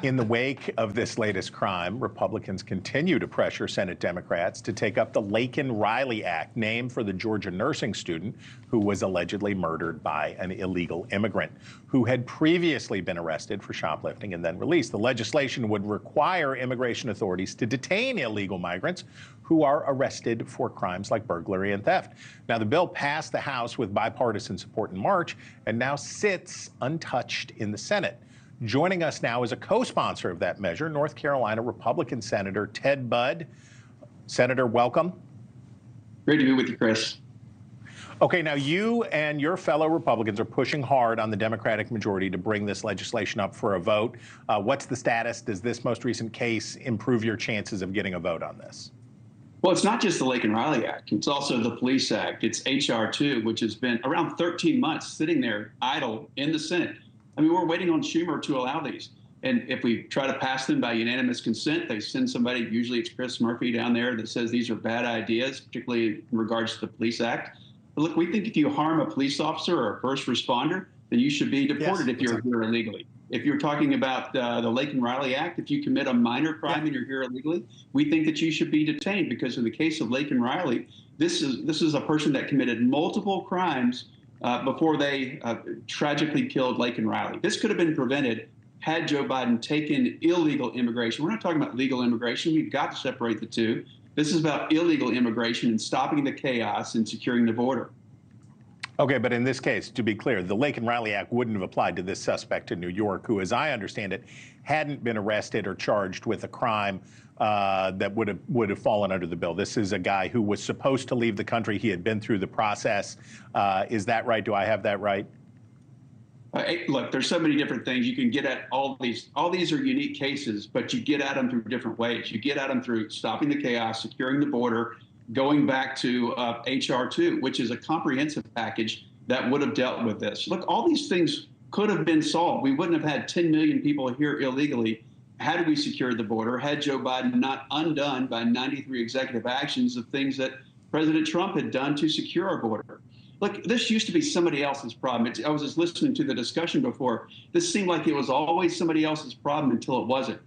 In the wake of this latest crime, Republicans continue to pressure Senate Democrats to take up the Laken Riley Act, named for the Georgia nursing student who was allegedly murdered by an illegal immigrant who had previously been arrested for shoplifting and then released. The legislation would require immigration authorities to detain illegal migrants who are arrested for crimes like burglary and theft. Now, the bill passed the House with bipartisan support in March and now sits untouched in the Senate. Joining us now is a co-sponsor of that measure, North Carolina Republican Senator Ted Budd. Senator, welcome. Great to be with you, Chris. Okay, now you and your fellow Republicans are pushing hard on the Democratic majority to bring this legislation up for a vote. What's the status? Does this most recent case improve your chances of getting a vote on this? Well, it's not just the Laken Riley Act. It's also the Police Act. It's H.R. 2, which has been around 13 months sitting there idle in the Senate. I mean, we're waiting on Schumer to allow these. And if we try to pass them by unanimous consent, they send somebody, usually it's Chris Murphy down there, that says these are bad ideas, particularly in regards to the Police Act. But look, we think if you harm a police officer or a first responder, then you should be deported if you're here illegally. If you're talking about the Laken Riley Act, if you commit a minor crime and you're here illegally, we think that you should be detained, because in the case of Laken Riley, this is a person that committed multiple crimes before they tragically killed Laken Riley. This could have been prevented had Joe Biden taken illegal immigration. We're not talking about legal immigration. We've got to separate the two. This is about illegal immigration and stopping the chaos and securing the border. Okay, but in this case, to be clear, the Laken Riley Act wouldn't have applied to this suspect in New York, who, as I understand it, hadn't been arrested or charged with a crime that would have fallen under the bill. This is a guy who was supposed to leave the country. He had been through the process. Is that right? Do I have that right? Look, there's so many different things you can get at. All these are unique cases, but you get at them through different ways. You get at them through stopping the chaos, securing the border, going back to H.R. 2, which is a comprehensive package that would have dealt with this. Look, all these things could have been solved. We wouldn't have had 10 million people here illegally had we secured the border, had Joe Biden not undone by 93 executive actions of things that President Trump had done to secure our border. Look, this used to be somebody else's problem. I was just listening to the discussion before. This seemed like it was always somebody else's problem until it wasn't.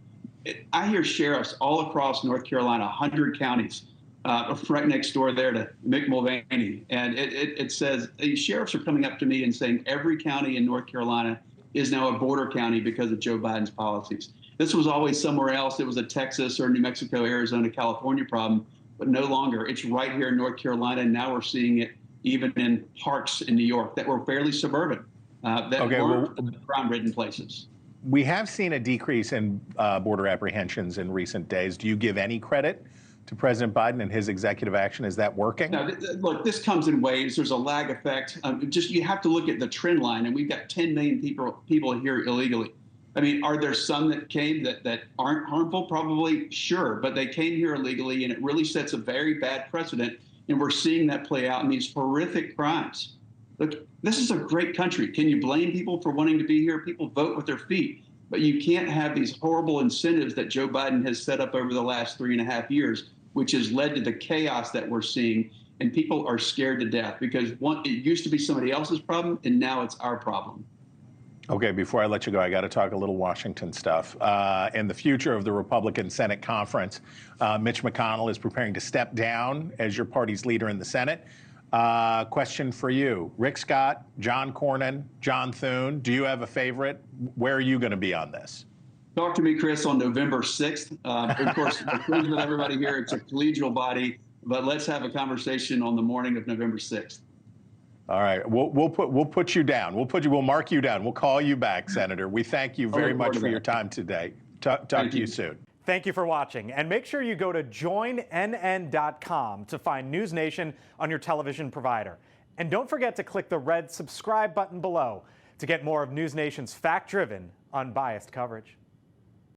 I hear sheriffs all across North Carolina, 100 counties, right next door there to Mick Mulvaney. And it says, sheriffs are coming up to me and saying every county in North Carolina is now a border county because of Joe Biden's policies. This was always somewhere else. It was a Texas or New Mexico, Arizona, California problem, but no longer. It's right here in North Carolina, and now we're seeing it even in parks in New York that were fairly suburban, that were crime-ridden places. We have seen a decrease in border apprehensions in recent days. Do you give any credit to President Biden and his executive action? Is that working? No, look, this comes in waves. There's a lag effect. You have to look at the trend line, and we've got 10 million people here illegally. I mean, are there some that came that aren't harmful? Probably, sure, but they came here illegally, and it really sets a very bad precedent, and we're seeing that play out in these horrific crimes. Look, this is a great country. Can you blame people for wanting to be here? People vote with their feet, but you can't have these horrible incentives that Joe Biden has set up over the last 3.5 years, which has led to the chaos that we're seeing, and people are scared to death because it used to be somebody else's problem, and now it's our problem. Okay, before I let you go, I got to talk a little Washington stuff and the future of the Republican Senate conference. Mitch McConnell is preparing to step down as your party's leader in the Senate. Question for you. Rick Scott, John Cornyn, John Thune, do you have a favorite? Where are you going to be on this? Talk to me, Chris, on November 6th. Of course, with everybody here, it's a collegial body, but let's have a conversation on the morning of November 6th. All right, we'll put you down. We'll mark you down. We'll call you back, Senator. We thank you very much for your time today. Talk to you soon. Thank you for watching, and make sure you go to joinnn.com to find NewsNation on your television provider. And don't forget to click the red subscribe button below to get more of NewsNation's fact-driven, unbiased coverage.